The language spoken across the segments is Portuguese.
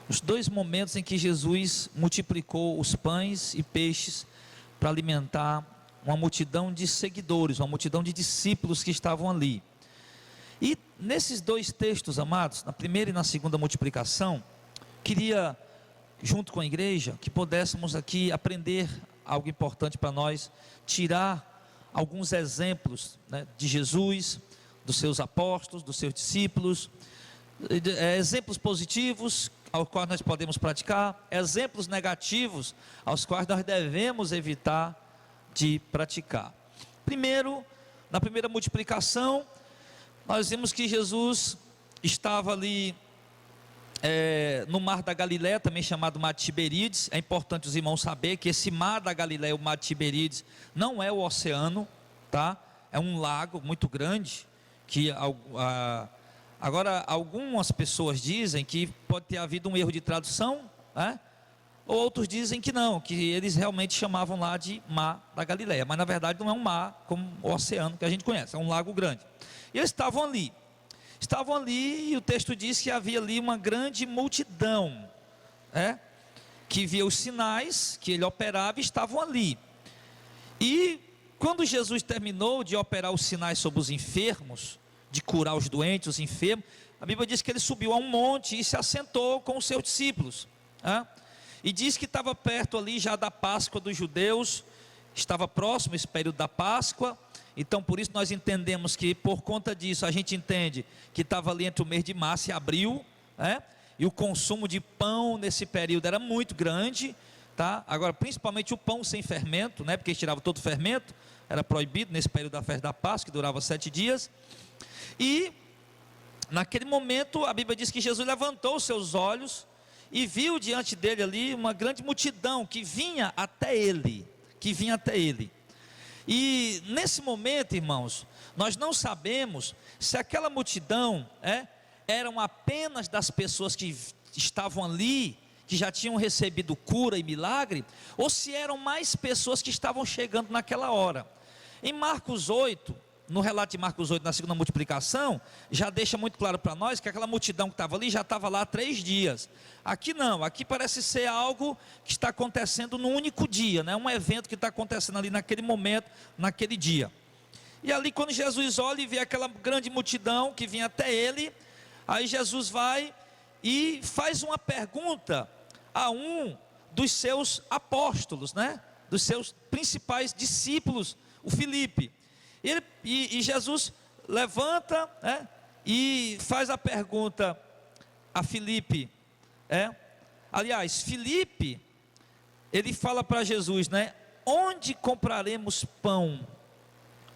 os dois momentos em que Jesus multiplicou os pães e peixes para alimentar uma multidão de seguidores, uma multidão de discípulos que estavam ali. E nesses dois textos, amados, na primeira e na segunda multiplicação, queria, junto com a igreja, que pudéssemos aqui aprender algo importante para nós, tirar alguns exemplos, né, de Jesus, dos seus apóstolos, dos seus discípulos, exemplos positivos aos quais nós podemos praticar, exemplos negativos aos quais nós devemos evitar de praticar. Primeiro, na primeira multiplicação, nós vimos que Jesus estava ali no mar da Galileia, também chamado mar de Tiberíades. É importante os irmãos saber que esse mar da Galileia, o mar de Tiberíades, não é o oceano, tá? É um lago muito grande, que agora algumas pessoas dizem que pode ter havido um erro de tradução, né? Outros dizem que não, que eles realmente chamavam lá de mar da Galileia, mas na verdade não é um mar como o oceano que a gente conhece, é um lago grande. E eles estavam ali e o texto diz que havia ali uma grande multidão, que via os sinais que ele operava e estavam ali. E quando Jesus terminou de operar os sinais sobre os enfermos, de curar os doentes, os enfermos, a Bíblia diz que ele subiu a um monte e se assentou com os seus discípulos, e diz que estava perto ali já da Páscoa dos judeus, estava próximo esse período da Páscoa. Então por isso nós entendemos que por conta disso a gente entende que estava ali entre o mês de março e abril, e o consumo de pão nesse período era muito grande, tá? Agora principalmente o pão sem fermento, porque eles tiravam todo o fermento, era proibido nesse período da festa da Páscoa, que durava 7 dias. E naquele momento a Bíblia diz que Jesus levantou os seus olhos e viu diante dele ali uma grande multidão que vinha até ele, E nesse momento, irmãos, nós não sabemos se aquela multidão eram apenas das pessoas que estavam ali, que já tinham recebido cura e milagre, ou se eram mais pessoas que estavam chegando naquela hora. Em Marcos 8, no relato de Marcos 8, na segunda multiplicação, já deixa muito claro para nós que aquela multidão que estava ali já estava lá há 3 dias. Aqui não, aqui parece ser algo que está acontecendo num único dia, um evento que está acontecendo ali naquele momento, naquele dia. E ali quando Jesus olha e vê aquela grande multidão que vinha até ele, aí Jesus vai e faz uma pergunta a um dos seus apóstolos, dos seus principais discípulos, o Filipe. E Jesus levanta, e faz a pergunta a Filipe. Aliás, Filipe, ele fala para Jesus, onde compraremos pão?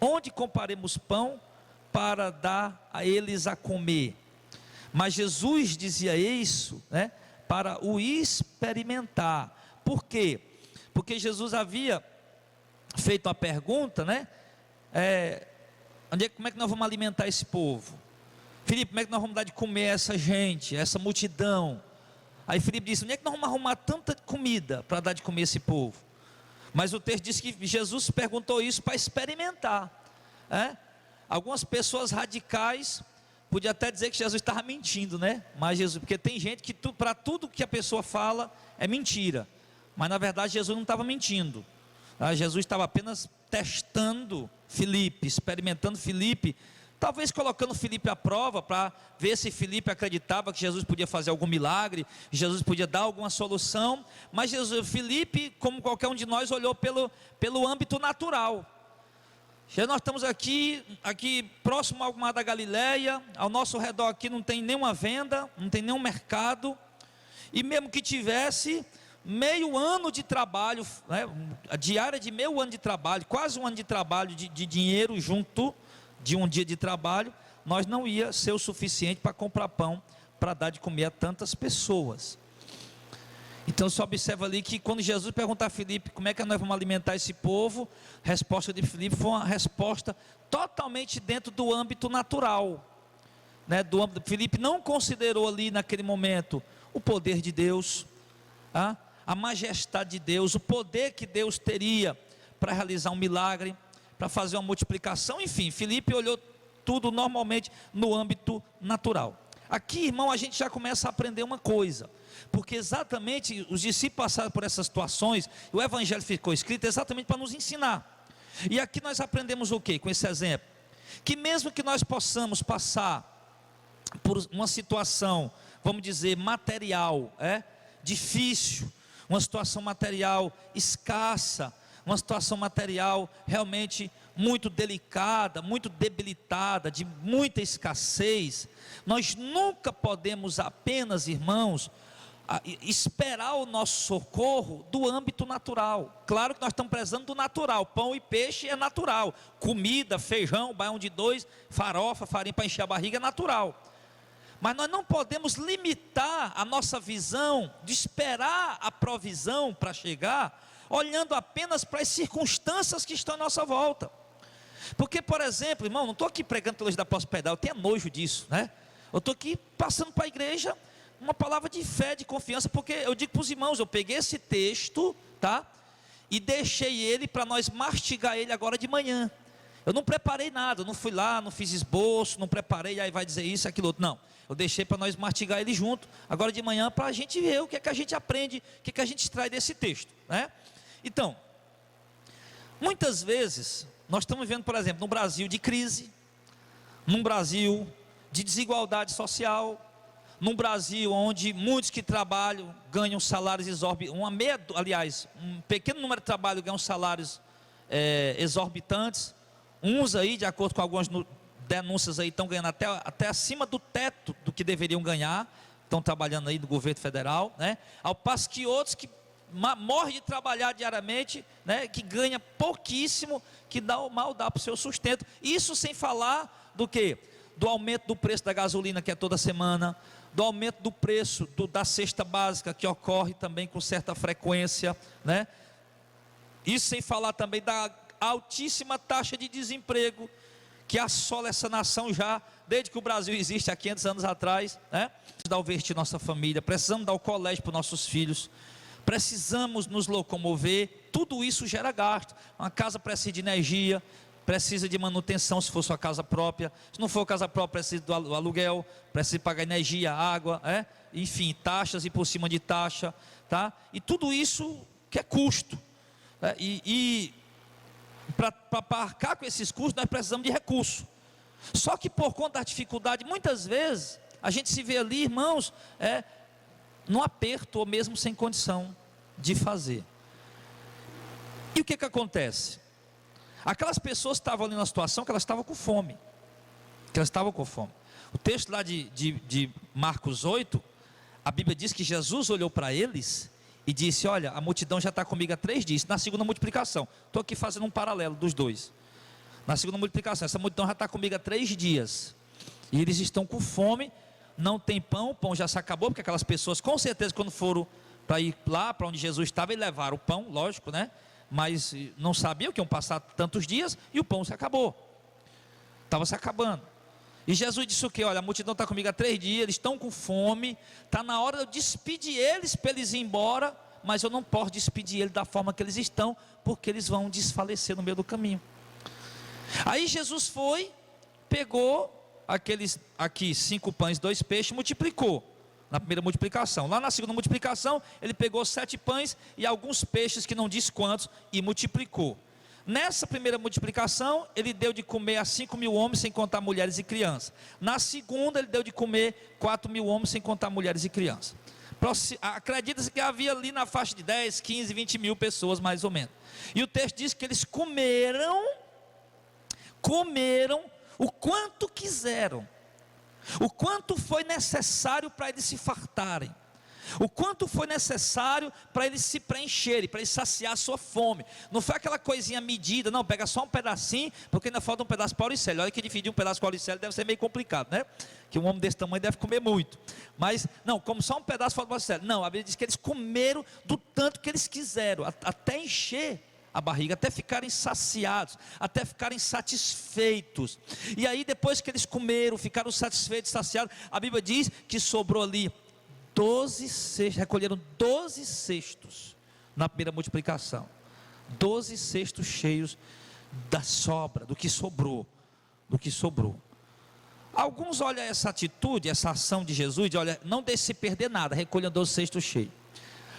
Onde compraremos pão para dar a eles a comer? Mas Jesus dizia isso, para o experimentar. Por quê? Porque Jesus havia feito a pergunta, como é que nós vamos alimentar esse povo? Filipe, como é que nós vamos dar de comer a essa gente, a essa multidão? Aí Filipe disse, onde é que nós vamos arrumar tanta comida para dar de comer a esse povo? Mas o texto diz que Jesus perguntou isso para experimentar. Algumas pessoas radicais podiam até dizer que Jesus estava mentindo, mas Jesus, porque tem gente que para tudo que a pessoa fala é mentira, mas na verdade Jesus não estava mentindo. Jesus estava apenas testando Filipe, experimentando Filipe, talvez colocando Filipe à prova para ver se Filipe acreditava que Jesus podia fazer algum milagre, Jesus podia dar alguma solução. Mas Filipe, como qualquer um de nós, olhou pelo âmbito natural. Já nós estamos aqui próximo ao mar da Galileia, ao nosso redor aqui não tem nenhuma venda, não tem nenhum mercado, e mesmo que tivesse, meio ano de trabalho, a diária de meio ano de trabalho, quase um ano de trabalho de dinheiro junto de um dia de trabalho, nós não ia ser o suficiente para comprar pão para dar de comer a tantas pessoas. Então você observa ali que quando Jesus perguntou a Filipe como é que nós vamos alimentar esse povo, a resposta de Filipe foi uma resposta totalmente dentro do âmbito natural, Filipe não considerou ali naquele momento o poder de Deus, a majestade de Deus, o poder que Deus teria para realizar um milagre, para fazer uma multiplicação. Enfim, Filipe olhou tudo normalmente no âmbito natural. Aqui, irmão, a gente já começa a aprender uma coisa, porque exatamente os discípulos passaram por essas situações, o evangelho ficou escrito exatamente para nos ensinar. E aqui nós aprendemos o quê com esse exemplo? Que mesmo que nós possamos passar por uma situação, vamos dizer, material, difícil, uma situação material escassa, uma situação material realmente muito delicada, muito debilitada, de muita escassez, nós nunca podemos apenas, irmãos, esperar o nosso socorro do âmbito natural. Claro que nós estamos prezando do natural, pão e peixe é natural, comida, feijão, baião de dois, farofa, farinha para encher a barriga é natural. Mas nós não podemos limitar a nossa visão de esperar a provisão para chegar, olhando apenas para as circunstâncias que estão à nossa volta. Porque, por exemplo, irmão, não estou aqui pregando teologia da prosperidade, eu tenho nojo disso, né? Eu estou aqui passando para a igreja uma palavra de fé, de confiança, porque eu digo para os irmãos, eu peguei esse texto, tá? E deixei ele para nós mastigar ele agora de manhã. Eu não preparei nada, eu não fui lá, não fiz esboço, não preparei, aí vai dizer isso, aquilo outro, não. Eu deixei para nós mastigar ele junto, agora de manhã, para a gente ver o que é que a gente aprende, o que é que a gente extrai desse texto, né? Então, muitas vezes, nós estamos vendo, por exemplo, no Brasil de crise, num Brasil de desigualdade social, num Brasil onde muitos que trabalham ganham salários exorbitantes, um pequeno número de trabalho ganham salários exorbitantes, uns aí, de acordo com algumas denúncias aí, estão ganhando até acima do teto do que deveriam ganhar, estão trabalhando aí no governo federal, né? Ao passo que outros que morrem de trabalhar diariamente, né? Que ganha pouquíssimo, que mal dá para o seu sustento, isso sem falar do que? Do aumento do preço da gasolina, que é toda semana, do aumento do preço da cesta básica, que ocorre também com certa frequência, né? Isso sem falar também da altíssima taxa de desemprego, que assola essa nação já, desde que o Brasil existe há 500 anos atrás, né? Precisamos dar o vestir nossa família, precisamos dar o colégio para os nossos filhos, precisamos nos locomover, tudo isso gera gasto. Uma casa precisa de energia, precisa de manutenção se for sua casa própria, se não for casa própria precisa do aluguel, precisa pagar energia, água, enfim, taxas e por cima de taxa, tá? E tudo isso que é custo, e para arcar com esses custos nós precisamos de recurso. Só que por conta da dificuldade, muitas vezes a gente se vê ali, irmãos, no aperto ou mesmo sem condição de fazer. E o que acontece? Aquelas pessoas estavam ali numa situação que elas estavam com fome, o texto lá de Marcos 8, a Bíblia diz que Jesus olhou para eles e disse: olha, a multidão já está comigo há 3 dias. Na segunda multiplicação, estou aqui fazendo um paralelo dos dois. Na segunda multiplicação, essa multidão já está comigo há 3 dias, e eles estão com fome, não tem pão, o pão já se acabou, porque aquelas pessoas com certeza quando foram para ir lá para onde Jesus estava, eles levaram o pão, lógico, né? Mas não sabiam que iam passar tantos dias, e o pão se acabou, estava se acabando. E Jesus disse o que? Olha, a multidão está comigo há 3 dias, eles estão com fome, está na hora de eu despedir eles para eles ir embora, mas eu não posso despedir eles da forma que eles estão, porque eles vão desfalecer no meio do caminho. Aí Jesus foi, pegou aqueles aqui 5 pães e 2 peixes, multiplicou na primeira multiplicação. Lá na segunda multiplicação, ele pegou 7 pães e alguns peixes, que não diz quantos, e multiplicou. Nessa primeira multiplicação, ele deu de comer a 5.000 homens, sem contar mulheres e crianças. Na segunda, ele deu de comer 4.000 homens, sem contar mulheres e crianças. Acredita-se que havia ali na faixa de 10, 15, 20 mil pessoas, mais ou menos. E o texto diz que eles comeram o quanto quiseram, o quanto foi necessário para eles se fartarem, o quanto foi necessário para eles se preencherem, para eles saciar a sua fome. Não foi aquela coisinha medida, não, pega só um pedacinho, porque ainda falta um pedaço para o Auricélio. Olha que dividir um pedaço com o Auricélio deve ser meio complicado, né? Que um homem desse tamanho deve comer muito. Mas, não, como só um pedaço falta para o Auricélio. Não, a Bíblia diz que eles comeram do tanto que eles quiseram, até encher a barriga, até ficarem saciados, até ficarem satisfeitos. E aí depois que eles comeram, ficaram satisfeitos, saciados, a Bíblia diz que sobrou ali 12 cestos, recolheram 12 cestos na primeira multiplicação, 12 cestos cheios da sobra, do que sobrou. Alguns olham essa atitude, essa ação de Jesus, de olha, não deixe se perder nada, recolha 12 cestos cheios.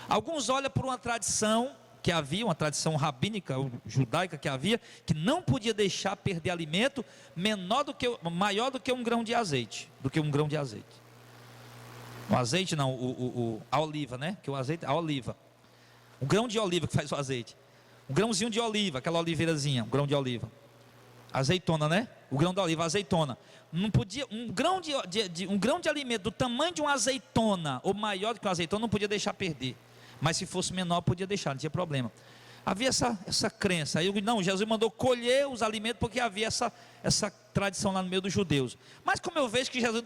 Alguns olham por uma tradição que havia, uma tradição rabínica, judaica que havia, que não podia deixar perder alimento maior do que um grão de azeite, O azeite não, a oliva, né? Que o azeite, a oliva. O grão de oliva que faz o azeite. Um grãozinho de oliva, aquela oliveirazinha, um grão de oliva. Azeitona, né? O grão de oliva, azeitona. Não podia, um grão de alimento do tamanho de uma azeitona, ou maior do que uma azeitona, não podia deixar perder. Mas se fosse menor, podia deixar, não tinha problema. Havia essa crença. Aí não, Jesus mandou colher os alimentos, porque havia essa tradição lá no meio dos judeus. Mas como eu vejo que Jesus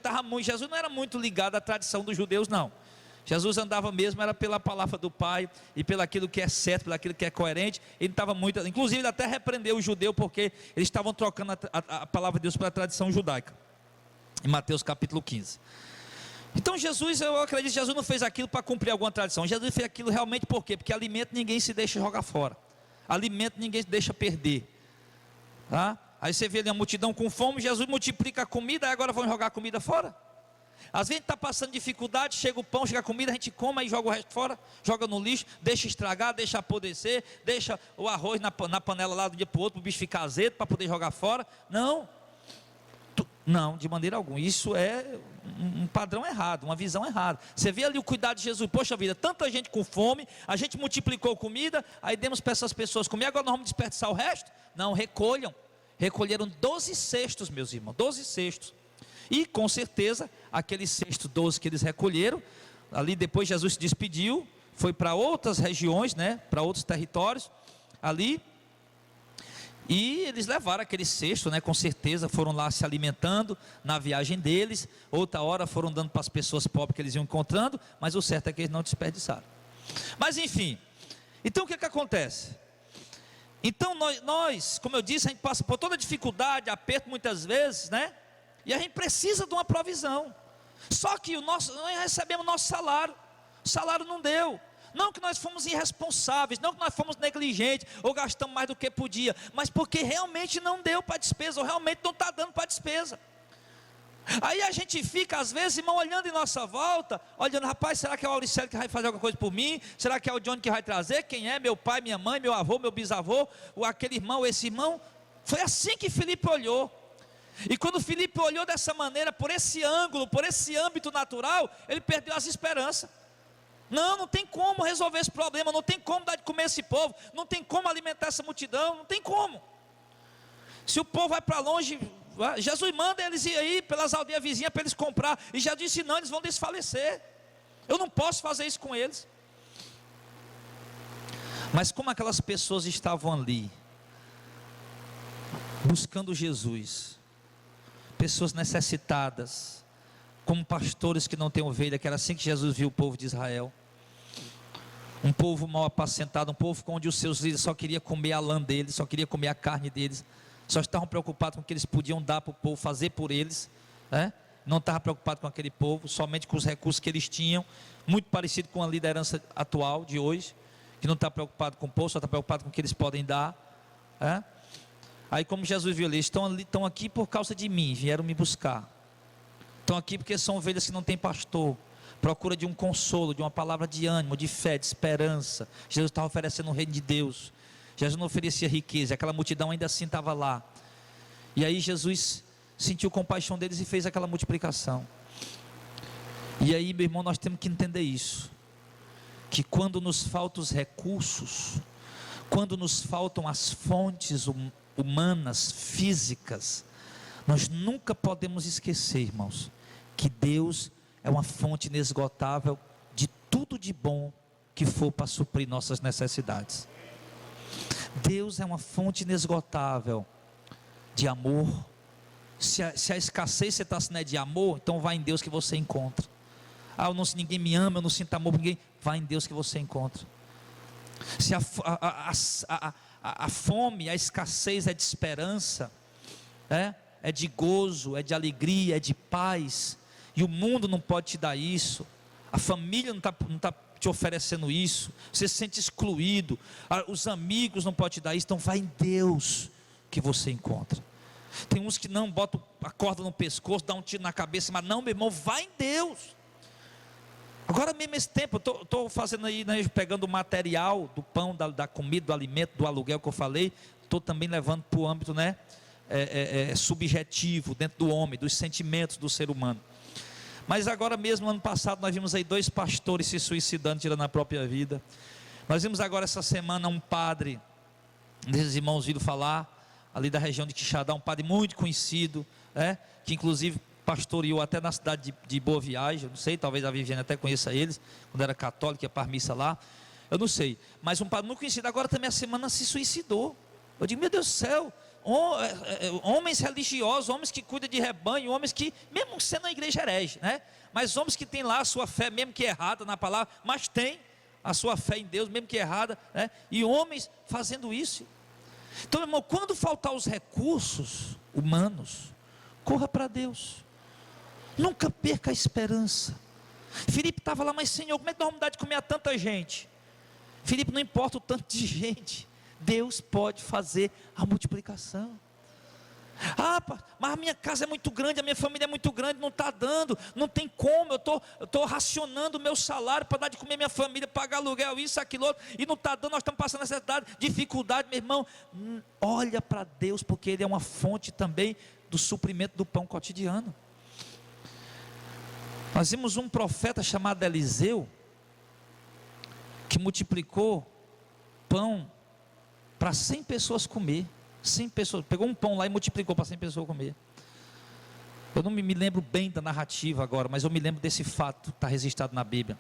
não era muito ligado à tradição dos judeus, não. Jesus andava mesmo, era pela palavra do Pai, e pelo aquilo que é certo, pelo aquilo que é coerente. Ele estava muito, inclusive ele até repreendeu o judeu, porque eles estavam trocando a palavra de Deus pela tradição judaica, em Mateus capítulo 15. Então Jesus, eu acredito que Jesus não fez aquilo para cumprir alguma tradição. Jesus fez aquilo realmente por quê? Porque alimento ninguém se deixa jogar fora, alimento ninguém se deixa perder, tá? Aí você vê ali a multidão com fome, Jesus multiplica a comida, e agora vão jogar a comida fora? Às vezes está passando dificuldade, chega o pão, chega a comida, a gente come, aí joga o resto fora, joga no lixo, deixa estragar, deixa apodrecer, deixa o arroz na panela lá do dia para o outro, para o bicho ficar azedo, para poder jogar fora. Não, de maneira alguma. Isso é um padrão errado, uma visão errada. Você vê ali o cuidado de Jesus. Poxa vida, tanta gente com fome, a gente multiplicou comida, aí demos para essas pessoas comer, agora nós vamos desperdiçar o resto? Não, recolheram 12 cestos, meus irmãos, 12 cestos. E com certeza, aquele cesto 12 que eles recolheram, ali depois Jesus se despediu, foi para outras regiões, né, para outros territórios, ali, e eles levaram aquele cesto, né, com certeza, foram lá se alimentando na viagem deles, outra hora foram dando para as pessoas pobres que eles iam encontrando, mas o certo é que eles não desperdiçaram. Mas enfim, então o que acontece? Então nós, como eu disse, a gente passa por toda dificuldade, aperto muitas vezes, né? E a gente precisa de uma provisão. Só que nós recebemos nosso salário. O salário não deu. Não que nós fomos irresponsáveis, não que nós fomos negligentes, ou gastamos mais do que podia, mas porque realmente não deu para a despesa, ou realmente não está dando para a despesa. Aí a gente fica, às vezes, irmão, olhando em nossa volta, olhando, rapaz, será que é o Auricelio que vai fazer alguma coisa por mim? Será que é o Johnny que vai trazer? Quem é? Meu pai, minha mãe, meu avô, meu bisavô, ou aquele irmão, esse irmão? Foi assim que Filipe olhou. E quando Filipe olhou dessa maneira, por esse ângulo, por esse âmbito natural, ele perdeu as esperanças. Não tem como resolver esse problema, não tem como dar de comer esse povo, não tem como alimentar essa multidão, não tem como. Se o povo vai para longe, Jesus manda eles ir aí pelas aldeias vizinhas para eles comprar, e já disse não, eles vão desfalecer. Eu não posso fazer isso com eles. Mas como aquelas pessoas estavam ali, buscando Jesus, pessoas necessitadas, como pastores que não têm ovelha, que era assim que Jesus viu o povo de Israel, um povo mal apacentado, um povo onde os seus líderes só queriam comer a lã deles, só queriam comer a carne deles, só estavam preocupados com o que eles podiam dar para o povo, fazer por eles, né? Não estavam preocupados com aquele povo, somente com os recursos que eles tinham, muito parecido com a liderança atual de hoje, que não está preocupado com o povo, só está preocupado com o que eles podem dar, né? Aí como Jesus viu ali, estão aqui por causa de mim, vieram me buscar, estão aqui porque são ovelhas que não têm pastor, procura de um consolo, de uma palavra de ânimo, de fé, de esperança. Jesus estava oferecendo o reino de Deus, Jesus não oferecia riqueza, aquela multidão ainda assim estava lá, e aí Jesus sentiu compaixão deles e fez aquela multiplicação. E aí, meu irmão, nós temos que entender isso, que quando nos faltam os recursos, quando nos faltam as fontes humanas, físicas, nós nunca podemos esquecer, irmãos, que Deus é uma fonte inesgotável de tudo de bom que for para suprir nossas necessidades. Deus é uma fonte inesgotável de amor. Se a escassez você está sendo de amor, então vai em Deus que você encontra. Ninguém me ama, eu não sinto amor por ninguém, vai em Deus que você encontra. Se a fome, a escassez é de esperança, é de gozo, é de alegria, é de paz, e o mundo não pode te dar isso, a família não está te oferecendo isso, você se sente excluído, os amigos não podem te dar isso, então vai em Deus que você encontra. Tem uns que não botam a corda no pescoço, dá um tiro na cabeça, mas não, meu irmão, vai em Deus. Agora mesmo esse tempo, eu estou fazendo aí, né, pegando o material do pão, da comida, do alimento, do aluguel que eu falei, estou também levando para o âmbito, né, subjetivo, dentro do homem, dos sentimentos do ser humano. Mas agora mesmo, ano passado, nós vimos aí 2 pastores se suicidando, tirando a própria vida. Nós vimos agora essa semana um padre, esses irmãos viram falar, ali da região de Quixadá, um padre muito conhecido, que inclusive pastoreou até na cidade de Boa Viagem, não sei, talvez a Viviane até conheça eles, quando era católica, ia para a missa lá, eu não sei, mas um padre muito conhecido, agora também a semana se suicidou. Eu digo, meu Deus do céu, homens religiosos, homens que cuidam de rebanho, homens que, mesmo sendo a igreja herege, né? Mas homens que têm lá a sua fé, mesmo que errada na palavra, mas tem a sua fé em Deus, mesmo que errada, né? E homens fazendo isso. Então, irmão, quando faltar os recursos humanos, corra para Deus, nunca perca a esperança. Filipe estava lá, mas Senhor, como é que nós vamos dar de comer a tanta gente? Filipe, não importa o tanto de gente, Deus pode fazer a multiplicação. Mas a minha casa é muito grande, a minha família é muito grande, não está dando, não tem como, eu estou racionando o meu salário para dar de comer minha família, pagar aluguel, isso, aquilo outro, e não está dando, nós estamos passando necessidade, dificuldade, meu irmão, olha para Deus, porque Ele é uma fonte também do suprimento do pão cotidiano. Nós vimos um profeta chamado Eliseu, que multiplicou pão para 100 pessoas comer. 100 pessoas, pegou um pão lá e multiplicou para 100 pessoas comer. Eu não me lembro bem da narrativa agora, mas eu me lembro desse fato, está registrado na Bíblia.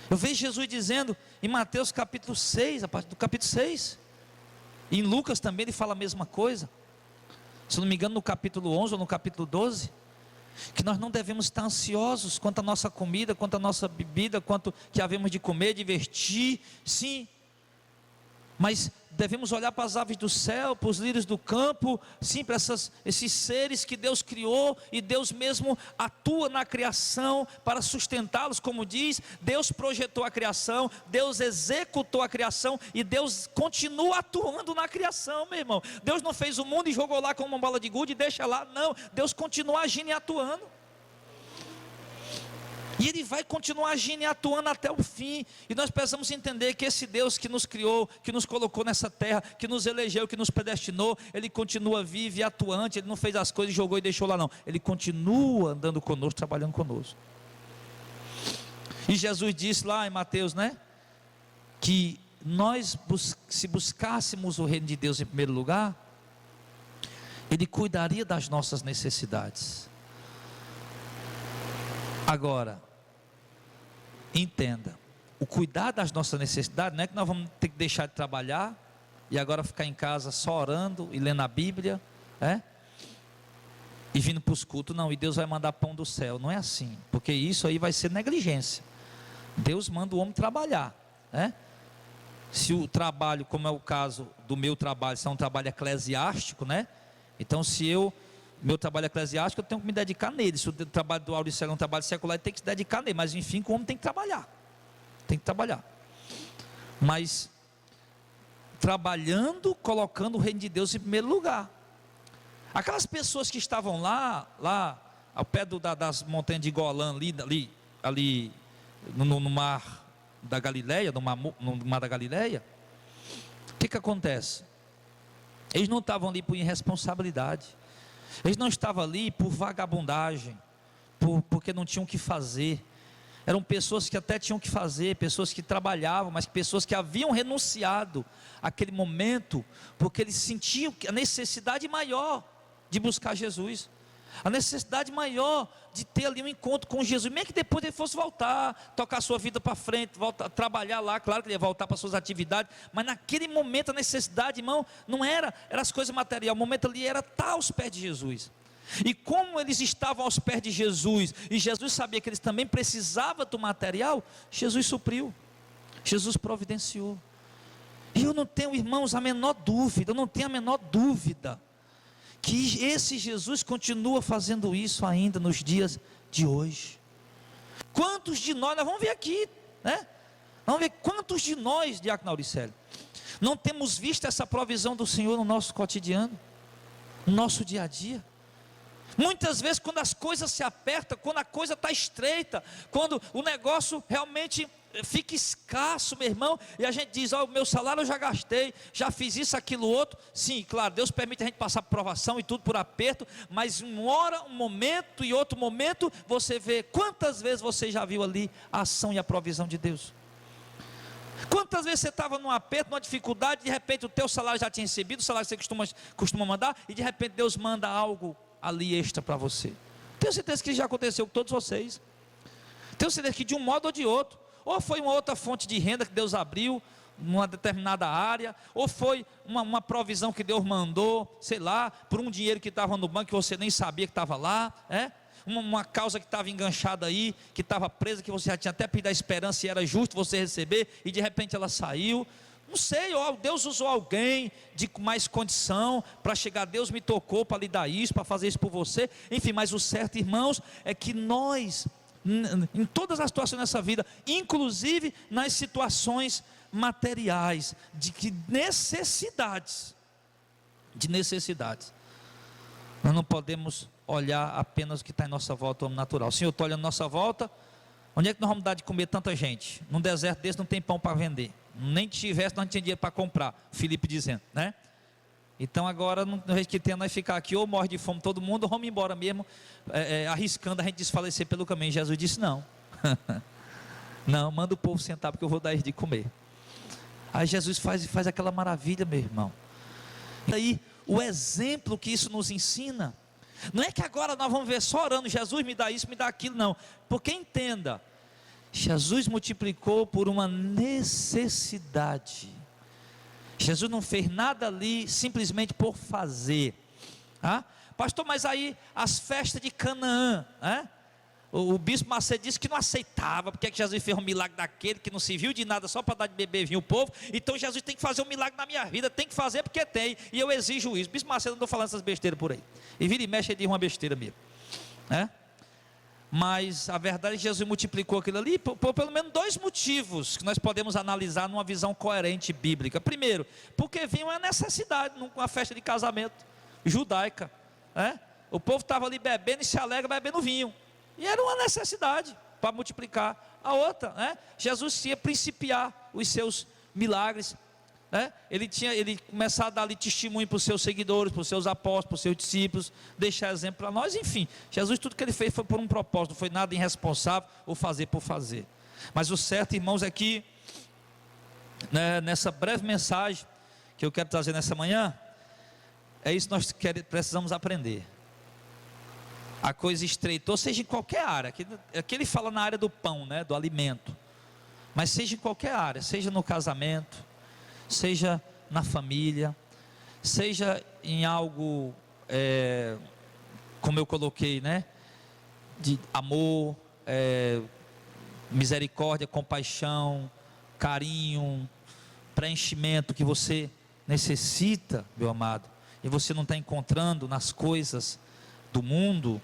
Eu vejo Jesus dizendo em Mateus capítulo 6, a partir do capítulo 6, e em Lucas também ele fala a mesma coisa, se não me engano no capítulo 11 ou no capítulo 12, que nós não devemos estar ansiosos quanto à nossa comida, quanto à nossa bebida, quanto que havemos de comer, de vestir, sim, mas devemos olhar para as aves do céu, para os lírios do campo, sim, para esses seres que Deus criou, e Deus mesmo atua na criação para sustentá-los, como diz, Deus projetou a criação, Deus executou a criação, e Deus continua atuando na criação, meu irmão. Deus não fez o mundo e jogou lá como uma bola de gude e deixa lá, não, Deus continua agindo e atuando. E Ele vai continuar agindo e atuando até o fim. E nós precisamos entender que esse Deus que nos criou, que nos colocou nessa terra, que nos elegeu, que nos predestinou, Ele continua vivo e atuante. Ele não fez as coisas, jogou e deixou lá não. Ele continua andando conosco, trabalhando conosco. E Jesus disse lá em Mateus, né? Que nós, se buscássemos o reino de Deus em primeiro lugar, Ele cuidaria das nossas necessidades. Agora, entenda, o cuidar das nossas necessidades, não é que nós vamos ter que deixar de trabalhar, e agora ficar em casa só orando, e lendo a Bíblia, e vindo para os cultos, não, e Deus vai mandar pão do céu, não é assim, porque isso aí vai ser negligência. Deus manda o homem trabalhar, se o trabalho, como é o caso do meu trabalho, se é um trabalho eclesiástico, então se meu trabalho eclesiástico, eu tenho que me dedicar nele. Se o trabalho do Auricélio é um trabalho secular, ele tem que se dedicar nele. Mas enfim, o homem tem que trabalhar. Tem que trabalhar. Mas trabalhando, colocando o reino de Deus em primeiro lugar. Aquelas pessoas que estavam lá ao pé das montanhas de Golã, ali no mar da Galileia, no mar da Galileia, o que acontece? Eles não estavam ali por irresponsabilidade. Eles não estavam ali por vagabundagem, porque não tinham o que fazer. Eram pessoas que até tinham o que fazer, pessoas que trabalhavam, mas pessoas que haviam renunciado àquele momento, porque eles sentiam a necessidade maior de buscar Jesus, a necessidade maior de ter ali um encontro com Jesus, mesmo que depois ele fosse voltar, tocar a sua vida para frente, voltar, trabalhar lá, claro que ele ia voltar para suas atividades, mas naquele momento a necessidade, irmão, não era as coisas materiais, o momento ali era estar aos pés de Jesus. E como eles estavam aos pés de Jesus, e Jesus sabia que eles também precisavam do material, Jesus supriu, Jesus providenciou. E eu não tenho, irmãos, a menor dúvida, que esse Jesus continua fazendo isso ainda nos dias de hoje. Quantos de nós vamos ver aqui, vamos ver quantos de nós, diácono Auricélio, não temos visto essa provisão do Senhor no nosso cotidiano? no nosso dia a dia. Muitas vezes quando as coisas se apertam, quando a coisa está estreita, quando o negócio realmente fica escasso, meu irmão, e a gente diz, ó, o meu salário eu já gastei, já fiz isso, aquilo, outro. Sim, claro, Deus permite a gente passar por provação e tudo por aperto, mas uma hora, um momento e outro momento, você vê quantas vezes você já viu ali a ação e a provisão de Deus. Quantas vezes você estava num aperto, numa dificuldade, de repente o teu salário já tinha recebido, o salário que você costuma mandar, e de repente Deus manda algo ali extra para você. Tenho certeza que já aconteceu com todos vocês. Tenho certeza que de um modo ou de outro, ou foi uma outra fonte de renda que Deus abriu numa determinada área, ou foi uma provisão que Deus mandou, sei lá, por um dinheiro que estava no banco que você nem sabia que estava lá, uma causa que estava enganchada aí, que estava presa, que você já tinha até pedido a esperança e era justo você receber, e de repente ela saiu. Não sei, Deus usou alguém de mais condição para chegar, Deus me tocou para lhe dar isso, para fazer isso por você. Enfim, mas o certo, irmãos, é que nós, em todas as situações dessa vida, inclusive nas situações materiais, de necessidades, nós não podemos olhar apenas o que está em nossa volta, o homem natural. O Senhor está olhando nossa volta. Onde é que nós vamos dar de comer tanta gente? Num deserto desse não tem pão para vender. Nem que tivesse, nós não tínhamos dinheiro para comprar. Filipe dizendo, né? Então agora, no vez que tem, nós ficar aqui, ou morre de fome todo mundo, ou vamos embora mesmo, arriscando a gente desfalecer pelo caminho. Jesus disse, não. Não, manda o povo sentar, porque eu vou dar eles de comer. Aí Jesus faz aquela maravilha, meu irmão. E aí, o exemplo que isso nos ensina, não é que agora nós vamos ver só orando, Jesus me dá isso, me dá aquilo, não. Porque entenda, Jesus multiplicou por uma necessidade. Jesus não fez nada ali simplesmente por fazer. Pastor, mas aí as festas de Canaã, o bispo Macedo disse que não aceitava, porque é que Jesus fez um milagre daquele que não se viu de nada, só para dar de beber vinho o povo. Então Jesus tem que fazer um milagre na minha vida, tem que fazer porque tem, e eu exijo isso. O bispo Macedo andou falando essas besteiras por aí, e vira e mexe ele diz uma besteira mesmo, mas a verdade é que Jesus multiplicou aquilo ali por pelo menos dois motivos que nós podemos analisar numa visão coerente bíblica. Primeiro, porque vinha uma necessidade numa festa de casamento judaica, o povo estava ali bebendo e se alegra bebendo vinho, e era uma necessidade para multiplicar. A outra, Jesus ia principiar os seus milagres, ele começar a dar ali testemunho para os seus seguidores, para os seus apóstolos, para os seus discípulos, deixar exemplo para nós. Enfim, Jesus, tudo que ele fez foi por um propósito, não foi nada irresponsável ou fazer por fazer. Mas o certo, irmãos, é que nessa breve mensagem que eu quero trazer nessa manhã, é isso que nós precisamos aprender. A coisa estreitou, seja em qualquer área. Aqui ele fala na área do pão, do alimento, mas seja em qualquer área, seja no casamento, seja na família, seja em algo, como eu coloquei, de amor, misericórdia, compaixão, carinho, preenchimento que você necessita, meu amado, e você não está encontrando nas coisas do mundo,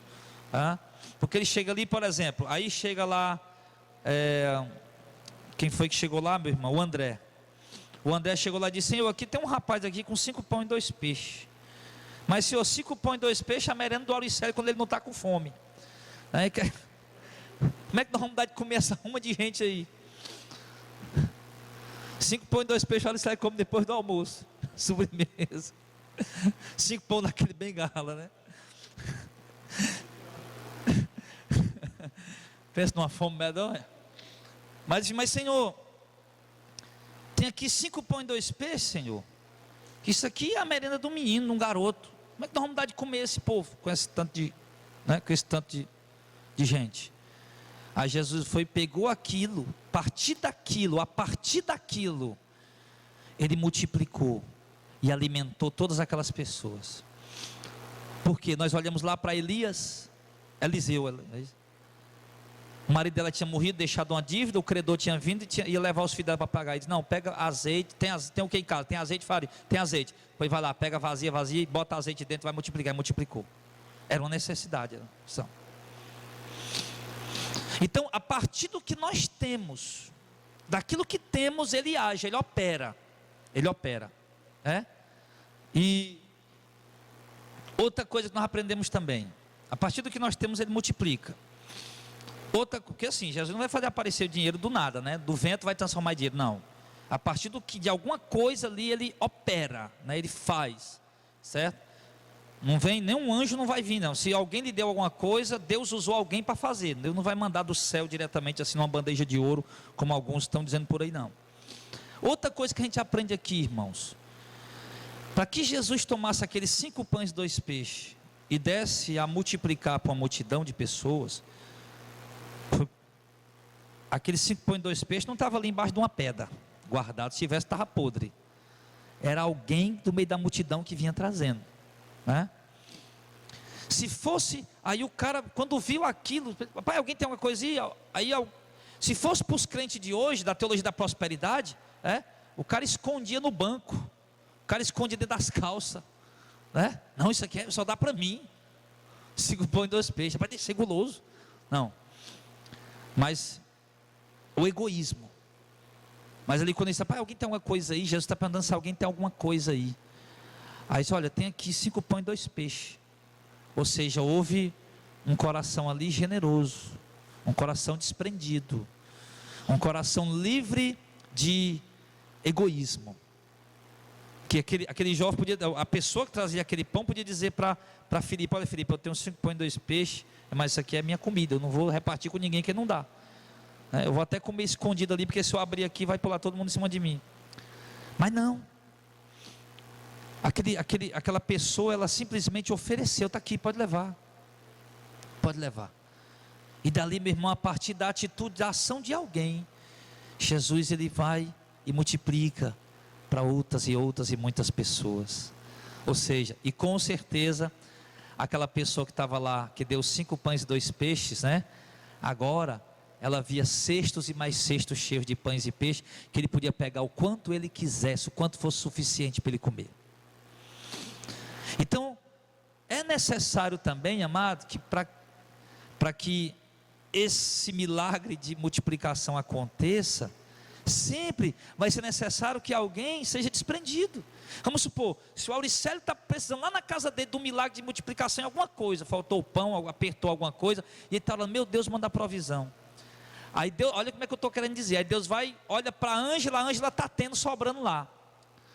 porque ele chega ali, por exemplo, aí chega lá, quem foi que chegou lá, meu irmão? O André chegou lá e disse, Senhor, aqui tem um rapaz aqui com 5 pães e 2 peixes, mas Senhor, 5 pães e 2 peixes, a merenda do Auricélio quando ele não está com fome. Como é que nós vamos dar de comer essa ruma de gente aí? 5 pães e 2 peixes, o Auricélio come depois do almoço, sobremesa. 5 pães naquele bengala, Pensa numa fome medonha. Mas Senhor, tem aqui 5 pães e 2 peixes, Senhor. Isso aqui é a merenda do menino, de um garoto. Como é que nós vamos dar de comer esse povo com esse tanto de gente? Aí Jesus pegou aquilo, a partir daquilo, ele multiplicou e alimentou todas aquelas pessoas. Porque nós olhamos lá para Eliseu, o marido dela tinha morrido, deixado uma dívida, o credor tinha vindo e ia levar os filhos dela para pagar. Ele disse, não, pega azeite, tem o que em casa? Tem azeite, farinha? Tem azeite. Pois vai lá, pega vazia, e bota azeite dentro, vai multiplicar. E multiplicou. Era uma necessidade. Então, a partir do que nós temos, daquilo que temos, ele age, ele opera. E Outra coisa que nós aprendemos também, a partir do que nós temos, ele multiplica. Outra, porque assim, Jesus não vai fazer aparecer o dinheiro do nada, né? Do vento vai transformar em dinheiro, não. A partir de alguma coisa ali, ele opera, né? Ele faz, certo? Não vem, nenhum anjo não vai vir, não. Se alguém lhe deu alguma coisa, Deus usou alguém para fazer. Deus não vai mandar do céu diretamente, assim, numa bandeja de ouro, como alguns estão dizendo por aí, não. Outra coisa que a gente aprende aqui, irmãos, para que Jesus tomasse aqueles 5 pães e 2 peixes e desse a multiplicar para uma multidão de pessoas, aqueles 5 pães e 2 peixes não estavam ali embaixo de uma pedra, guardado, se tivesse estava podre. Era alguém do meio da multidão que vinha trazendo, né? Se fosse, aí o cara, quando viu aquilo, papai, alguém tem alguma coisa aí, se fosse para os crentes de hoje, da teologia da prosperidade, o cara escondia no banco, o cara escondia dentro das calças, né? Não, isso aqui só dá para mim. 5 pães e 2 peixes, vai ser guloso. Não, mas o egoísmo. Mas ali quando ele disse, pai, alguém tem alguma coisa aí? Jesus está perguntando se alguém tem alguma coisa aí. Aí disse, olha, tem aqui 5 pães e 2 peixes. Ou seja, houve um coração ali generoso, um coração desprendido, um coração livre de egoísmo. Que aquele jovem podia, a pessoa que trazia aquele pão podia dizer para Filipe, olha Filipe, eu tenho 5 pães e 2 peixes, mas isso aqui é minha comida, eu não vou repartir com ninguém que não dá. Eu vou até comer escondido ali, porque se eu abrir aqui vai pular todo mundo em cima de mim. Mas não. Aquela pessoa, ela simplesmente ofereceu, está aqui, pode levar. Pode levar. E dali, meu irmão, a partir da atitude, da ação de alguém, Jesus ele vai e multiplica para outras e muitas pessoas. Ou seja, e com certeza, aquela pessoa que estava lá, que deu 5 pães e 2 peixes, né? Agora, ela via cestos e mais cestos cheios de pães e peixes, que ele podia pegar o quanto ele quisesse, o quanto fosse suficiente para ele comer. Então, é necessário também, amado, que para que esse milagre de multiplicação aconteça, sempre vai ser necessário que alguém seja desprendido. Vamos supor, se o Auricélio está precisando lá na casa dele de um milagre de multiplicação em alguma coisa, faltou o pão, apertou alguma coisa, e ele está falando, meu Deus, manda provisão. Aí Deus, olha como é que eu estou querendo dizer, aí Deus vai, olha para a Ângela está tendo, sobrando lá,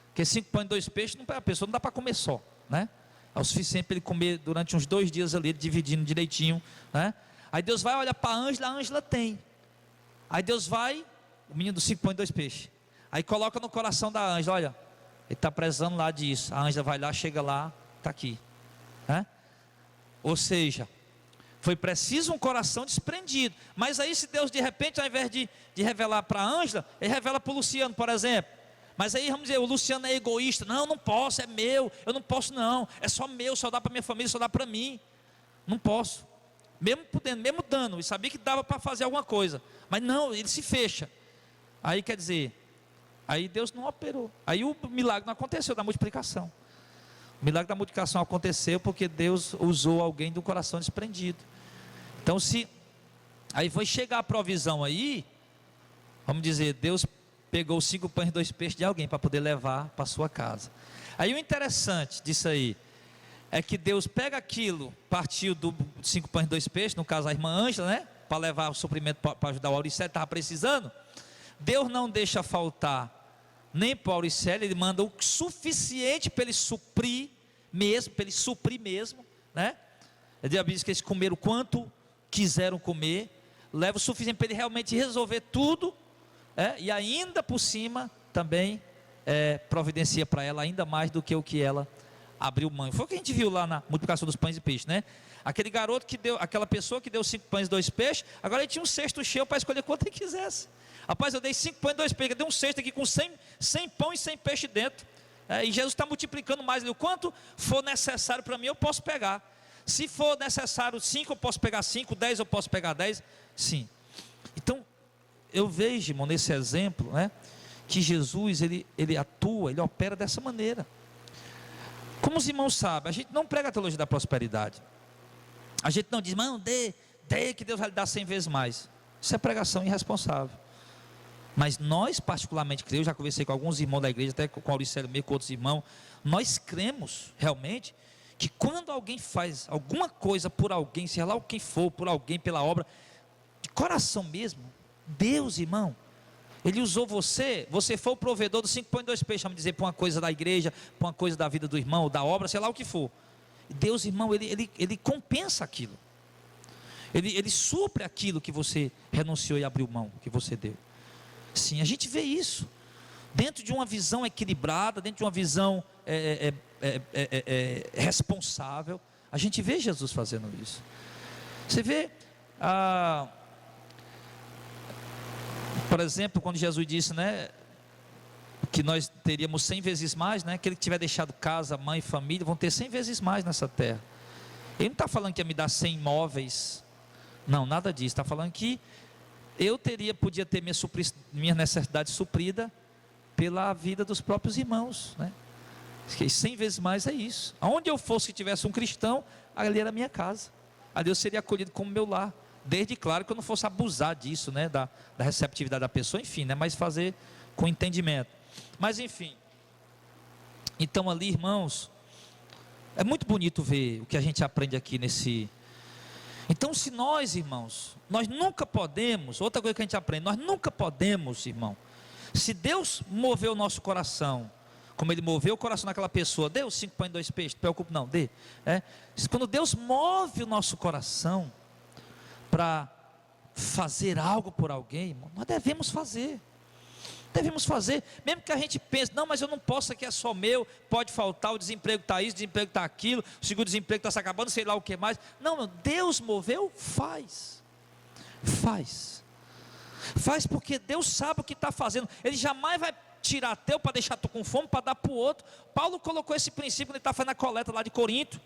porque 5 pães e 2 peixes, a pessoa não dá para comer só, né? É o suficiente para ele comer durante uns 2 dias ali, dividindo direitinho, né? Aí Deus vai, olha para a Ângela tem, aí Deus vai, o menino dos 5 pães e 2 peixes, aí coloca no coração da Ângela, olha, ele está precisando lá disso, a Ângela vai lá, chega lá, está aqui, né? Ou seja, foi preciso um coração desprendido. Mas aí se Deus de repente, ao invés de revelar para a Ângela, ele revela para o Luciano, por exemplo. Mas aí vamos dizer, o Luciano é egoísta, não posso, é meu, eu não posso não, é só meu, só dá para minha família, só dá para mim, não posso, mesmo podendo, mesmo dando, e sabia que dava para fazer alguma coisa, mas não, ele se fecha. Aí quer dizer, aí Deus não operou, aí o milagre não aconteceu da multiplicação. O milagre da multiplicação aconteceu porque Deus usou alguém do coração desprendido. Então aí foi chegar a provisão aí, vamos dizer, Deus pegou 5 pães e 2 peixes de alguém para poder levar para sua casa. Aí o interessante disso aí, é que Deus pega aquilo, partiu do 5 pães e 2 peixes, no caso a irmã Ângela, né? Para levar o suprimento para ajudar o Auricélio, estava precisando. Deus não deixa faltar nem para o Auricélio, ele manda o suficiente para ele suprir mesmo, né? Ele diz que eles comeram quanto quiseram comer, leva o suficiente para ele realmente resolver tudo, e ainda por cima também providencia para ela ainda mais do que o que ela abriu mão. Foi o que a gente viu lá na multiplicação dos pães e peixes, né? Aquele garoto que deu, aquela pessoa que deu 5 pães e 2 peixes, agora ele tinha um cesto cheio para escolher quanto ele quisesse. Rapaz, eu dei 5 pães e 2 peixes, eu dei um cesto aqui com 100 pão e 100 peixe dentro, e Jesus está multiplicando mais, o quanto for necessário para mim eu posso pegar. Se for necessário 5 eu posso pegar 5, 10 eu posso pegar 10, sim. Então eu vejo, irmão, nesse exemplo, né, que Jesus ele atua, ele opera dessa maneira. Como os irmãos sabem, a gente não prega a teologia da prosperidade, a gente não diz, mano, dê que Deus vai lhe dar 100 vezes mais. Isso é pregação irresponsável. Mas nós particularmente cremos, eu já conversei com alguns irmãos da igreja, até com o Auricélio meio, com outros irmãos, nós cremos realmente que quando alguém faz alguma coisa por alguém, seja lá o quem for, por alguém, pela obra, de coração mesmo, Deus, irmão, Ele usou você foi o provedor dos 5 pães e 2 peixes, vamos dizer, para uma coisa da igreja, para uma coisa da vida do irmão, da obra, sei lá o que for. Deus, irmão, Ele compensa aquilo. Ele supre aquilo que você renunciou e abriu mão, que você deu. Sim, a gente vê isso. Dentro de uma visão equilibrada, dentro de uma visão responsável, a gente vê Jesus fazendo isso. Você vê, por exemplo, quando Jesus disse, né, que nós teríamos 100 vezes mais, né, aquele que tiver deixado casa, mãe, família, vão ter 100 vezes mais nessa terra. Ele não está falando que ia me dar 100 imóveis, não, nada disso. Está falando que eu podia ter minha necessidade suprida pela vida dos próprios irmãos, né? 100 vezes mais é isso. Aonde eu fosse que tivesse um cristão, ali era a minha casa, ali eu seria acolhido como meu lar, desde, claro, que eu não fosse abusar disso, né, da receptividade da pessoa, enfim, né, mas fazer com entendimento. Mas enfim, então ali, irmãos, é muito bonito ver o que a gente aprende aqui nesse. Então, se nós, irmãos, nós nunca podemos, outra coisa que a gente aprende, nós nunca podemos, irmão, se Deus moveu o nosso coração, como Ele moveu o coração daquela pessoa, deu 5 pães e 2 peixes, não preocupe não, dê. Quando Deus move o nosso coração para fazer algo por alguém, irmão, nós devemos fazer, mesmo que a gente pense, não, mas eu não posso, aqui é só meu, pode faltar, o desemprego está isso, o desemprego está aquilo, o seguro-desemprego está se acabando, sei lá o que mais. Não, Deus moveu, faz porque Deus sabe o que está fazendo. Ele jamais vai tirar teu para deixar tu com fome, para dar para o outro. Paulo colocou esse princípio quando ele está fazendo a coleta lá de Corinto.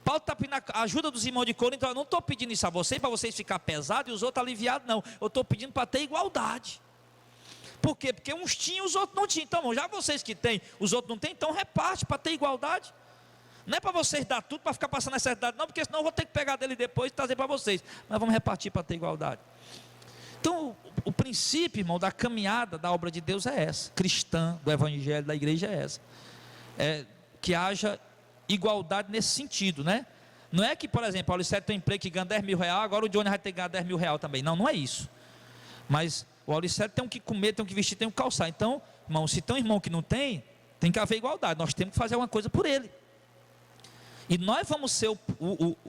Paulo está pedindo a ajuda dos irmãos de Corinto. Eu não estou pedindo isso a vocês, para vocês ficar pesados e os outros aliviados, não. Eu estou pedindo para ter igualdade. Por quê? Porque uns tinham, os outros não tinham. Então, já vocês que têm, os outros não têm, então reparte para ter igualdade. Não é para vocês dar tudo, para ficar passando necessidade, não, porque senão eu vou ter que pegar dele depois e trazer para vocês. Mas vamos repartir para ter igualdade. Então, o princípio, irmão, da caminhada da obra de Deus é essa, cristã, do evangelho, da igreja é essa. Que haja igualdade nesse sentido, né? Não é que, por exemplo, o Alicete tem um emprego que ganha 10 mil reais, agora o Johnny vai ter que ganhar 10 mil reais também. Não, não é isso. Mas o Alicete tem o que comer, tem o que vestir, tem o que calçar. Então, irmão, se tem um irmão que não tem, tem que haver igualdade. Nós temos que fazer alguma coisa por ele. E nós vamos ser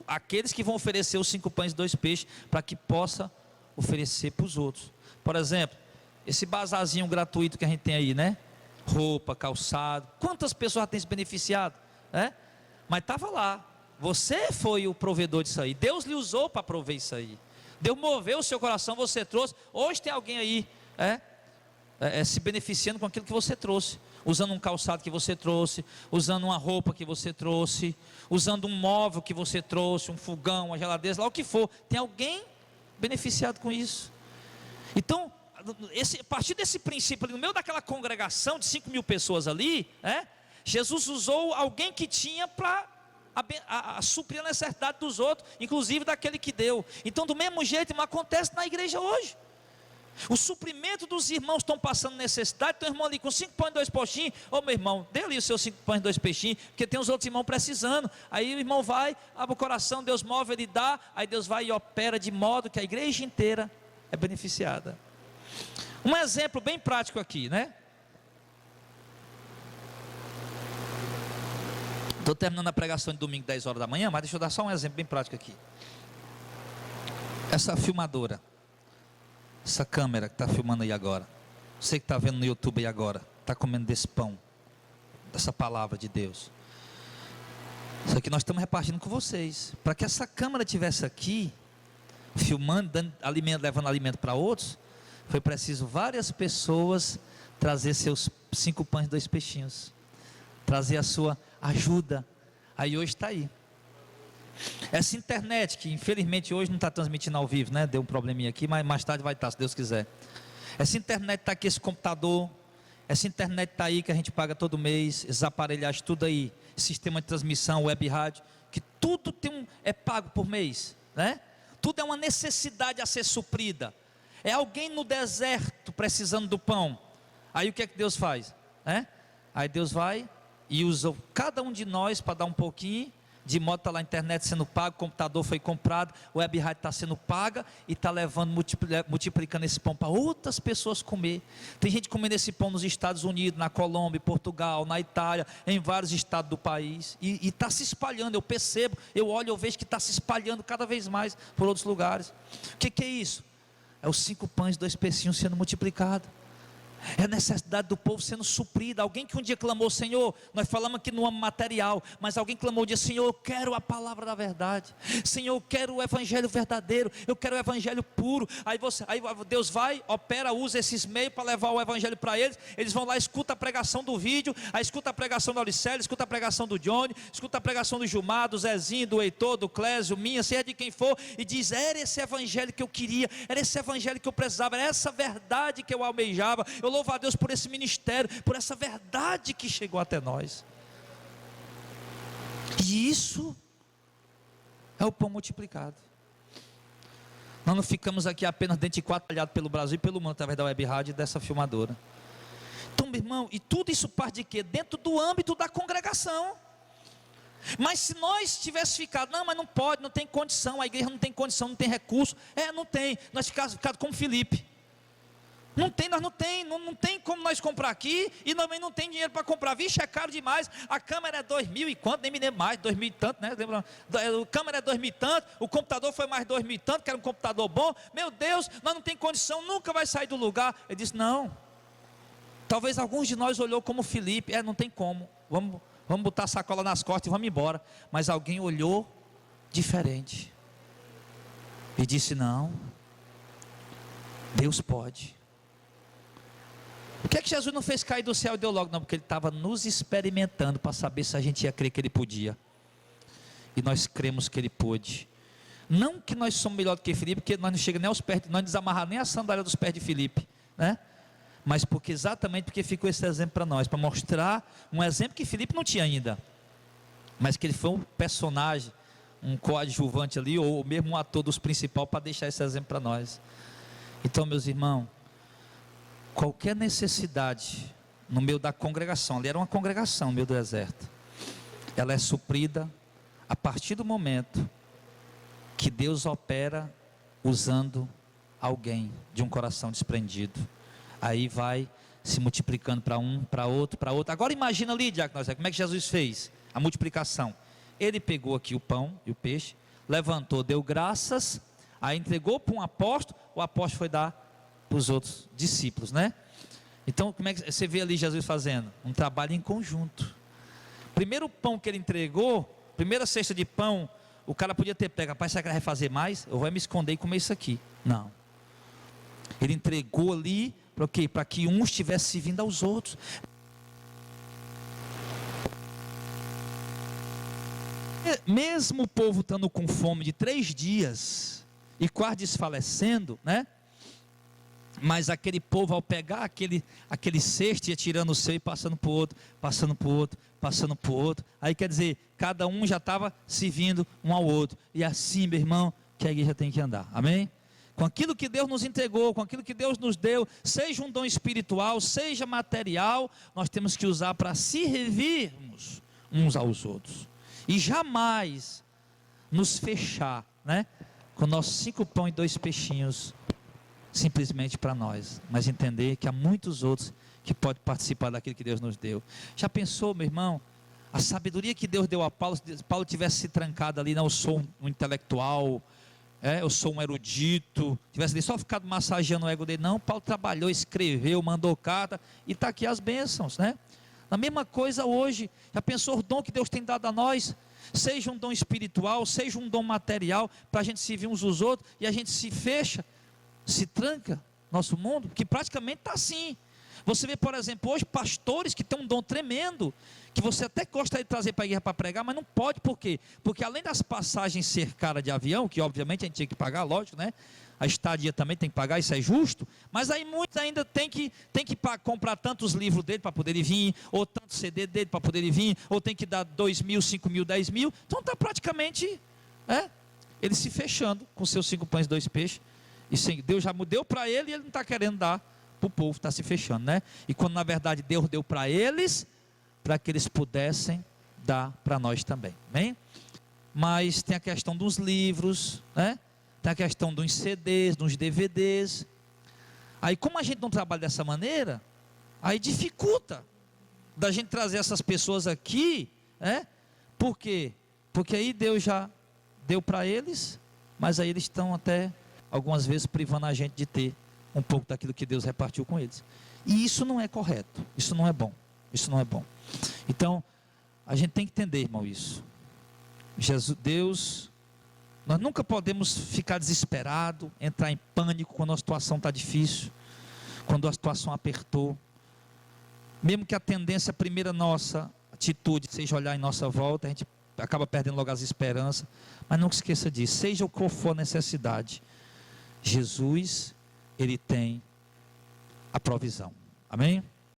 aqueles que vão oferecer os 5 pães e 2 peixes, para que possa oferecer para os outros. Por exemplo, esse bazarzinho gratuito que a gente tem aí, né? Roupa, calçado. Quantas pessoas têm se beneficiado, né? Mas estava lá. Você foi o provedor disso aí. Deus lhe usou para prover isso aí. Deus moveu o seu coração, você trouxe. Hoje tem alguém aí se beneficiando com aquilo que você trouxe, usando um calçado que você trouxe, usando uma roupa que você trouxe, usando um móvel que você trouxe, um fogão, uma geladeira, lá o que for. Tem alguém beneficiado com isso. Então, a partir desse princípio ali, no meio daquela congregação de 5 mil pessoas ali, Jesus usou alguém que tinha para suprir a necessidade dos outros, inclusive daquele que deu. Então, do mesmo jeito, irmão, acontece na igreja hoje. O suprimento dos irmãos estão passando necessidade. Tem um irmão ali com 5 pães e 2 peixinhos. Ô meu irmão, dê ali os seus 5 pães e 2 peixinhos, porque tem os outros irmãos precisando. Aí o irmão vai, abre o coração, Deus move, ele dá. Aí Deus vai e opera de modo que a igreja inteira é beneficiada. Um exemplo bem prático aqui, né? Estou terminando a pregação de domingo, 10 horas da manhã, mas deixa eu dar só um exemplo bem prático aqui. Essa filmadora, essa câmera que está filmando aí agora, você que está vendo no YouTube aí agora, está comendo desse pão, dessa palavra de Deus. Isso aqui nós estamos repartindo com vocês. Para que essa câmera estivesse aqui, filmando, dando alimento, levando alimento para outros, foi preciso várias pessoas trazer seus 5 pães e 2 peixinhos, trazer a sua ajuda. Aí hoje está aí. Essa internet, que infelizmente hoje não está transmitindo ao vivo, né? Deu um probleminha aqui, mas mais tarde vai estar, se Deus quiser. Essa internet está aqui, esse computador, essa internet está aí que a gente paga todo mês, esses aparelhagens, tudo aí, sistema de transmissão, web rádio, que tudo é pago por mês, né? Tudo é uma necessidade a ser suprida. É alguém no deserto precisando do pão. Aí o que é que Deus faz? Aí Deus vai e usa cada um de nós para dar um pouquinho, de modo está lá a internet sendo paga, o computador foi comprado, o web rádio está sendo paga e está levando, multiplicando esse pão para outras pessoas comer. Tem gente comendo esse pão nos Estados Unidos, na Colômbia, Portugal, na Itália, em vários estados do país, e está se espalhando. Eu percebo, eu olho, eu vejo que está se espalhando cada vez mais por outros lugares. O que é isso? É os 5 pães e 2 peixinhos sendo multiplicados. É a necessidade do povo sendo suprida. Alguém que um dia clamou: Senhor, nós falamos aqui no âmbito material, mas alguém clamou um dia: Senhor, eu quero a palavra da verdade, Senhor, eu quero o evangelho verdadeiro, eu quero o evangelho puro. Aí Deus vai, opera, usa esses meios para levar o evangelho para eles. Eles vão lá, escuta a pregação do vídeo, aí escuta a pregação do Auricelli, escuta a pregação do Johnny, escuta a pregação do Gilmar, do Zezinho, do Heitor, do Clésio, minha, seja de quem for, e diz: era esse evangelho que eu queria, era esse evangelho que eu precisava, era essa verdade que eu almejava. Eu louvo a Deus por esse ministério, por essa verdade que chegou até nós. E isso é o pão multiplicado. Nós não ficamos aqui apenas dentro de 4 espalhados pelo Brasil e pelo mundo, através da web rádio e dessa filmadora. Então, meu irmão, e tudo isso parte de quê? Dentro do âmbito da congregação. Mas se nós tivéssemos ficado: não, mas não pode, não tem condição, a igreja não tem condição, não tem recurso. Não tem. Nós ficado como Filipe. Não tem, não tem como nós comprar aqui, e também não tem dinheiro para comprar. Vixe, é caro demais. A câmera é 2.000 e quanto, nem me lembro mais, 2.000 e tanto, né? A câmera é 2.000 e tanto, o computador foi mais 2.000 e tanto, que era um computador bom. Meu Deus, nós não tem condição, nunca vai sair do lugar. Ele disse: não. Talvez alguns de nós olhou como Filipe: não tem como, vamos botar a sacola nas costas e vamos embora. Mas alguém olhou diferente e disse: não, Deus pode. Por que Jesus não fez cair do céu e deu logo? Não, porque Ele estava nos experimentando para saber se a gente ia crer que Ele podia. E nós cremos que Ele pôde. Não que nós somos melhor do que Filipe, porque nós não chegamos nem aos pés, nós não desamarramos nem a sandália dos pés de Filipe, né? Mas exatamente porque ficou esse exemplo para nós, para mostrar um exemplo que Filipe não tinha ainda, mas que ele foi um personagem, um coadjuvante ali, ou mesmo um ator dos principais, para deixar esse exemplo para nós. Então, meus irmãos, qualquer necessidade no meio da congregação, ali era uma congregação no meio do deserto, ela é suprida a partir do momento que Deus opera usando alguém de um coração desprendido. Aí vai se multiplicando para um, para outro, para outro. Agora imagina ali, Diácono, como é que Jesus fez a multiplicação. Ele pegou aqui o pão e o peixe, levantou, deu graças, aí entregou para um apóstolo, o apóstolo foi dar para os outros discípulos, né? Então, como é que você vê ali Jesus fazendo? Um trabalho em conjunto. Primeiro pão que ele entregou, primeira cesta de pão, o cara podia ter pego: rapaz, será que ele vai fazer mais? Eu vou me esconder e comer isso aqui. Não. Ele entregou ali, para quê? Para que uns estivesse vindo aos outros. Mesmo o povo estando com fome de 3 dias e quase desfalecendo, né? Mas aquele povo, ao pegar aquele cesto, ia tirando o seu e passando para o outro, passando para o outro, passando para o outro. Aí quer dizer, cada um já estava servindo um ao outro. E assim, meu irmão, que a igreja tem que andar. Amém? Com aquilo que Deus nos entregou, com aquilo que Deus nos deu, seja um dom espiritual, seja material, nós temos que usar para servirmos uns aos outros. E jamais nos fechar, né? Com nossos 5 pão e 2 peixinhos, simplesmente para nós, mas entender que há muitos outros que podem participar daquilo que Deus nos deu. Já pensou, meu irmão, a sabedoria que Deus deu a Paulo, se Paulo tivesse se trancado ali: não, eu sou um intelectual, eu sou um erudito, tivesse ali só ficado massageando o ego dele. Não, Paulo trabalhou, escreveu, mandou carta, e está aqui as bênçãos, né? A mesma coisa hoje. Já pensou o dom que Deus tem dado a nós? Seja um dom espiritual, seja um dom material, para a gente servir uns aos outros, e a gente se fecha, se tranca nosso mundo, que praticamente está assim. Você vê, por exemplo, hoje pastores que têm um dom tremendo, que você até gostaria de trazer para a igreja para pregar, mas não pode. Por quê? Porque além das passagens ser cara de avião, que obviamente a gente tinha que pagar, lógico, né? A estadia também tem que pagar, isso é justo. Mas aí muitos ainda tem que comprar tantos livros dele para poder vir, ou tanto CD dele para poder vir, ou tem que dar 2.000, 5.000, 10.000. Então está praticamente ele se fechando com seus 5 pães e 2 peixes. E Deus já deu para ele e ele não está querendo dar para o povo, está se fechando, né? E quando na verdade Deus deu para eles, para que eles pudessem dar para nós também, amém? mas tem a questão dos livros, né? Tem a questão dos CDs, dos DVDs. Aí como a gente não trabalha dessa maneira, aí dificulta da gente trazer essas pessoas aqui, né? Por quê? Porque aí Deus já deu para eles, mas aí eles estão até algumas vezes privando a gente de ter um pouco daquilo que Deus repartiu com eles. E isso não é correto, isso não é bom, isso não é bom. Então, a gente tem que entender, irmão, isso. Deus, nós nunca podemos ficar desesperado, entrar em pânico quando a situação está difícil, quando a situação apertou. Mesmo que a tendência primeira nossa atitude seja olhar em nossa volta, a gente acaba perdendo logo as esperanças. Mas nunca esqueça disso, seja o qual for a necessidade, Jesus, Ele tem a provisão. Amém?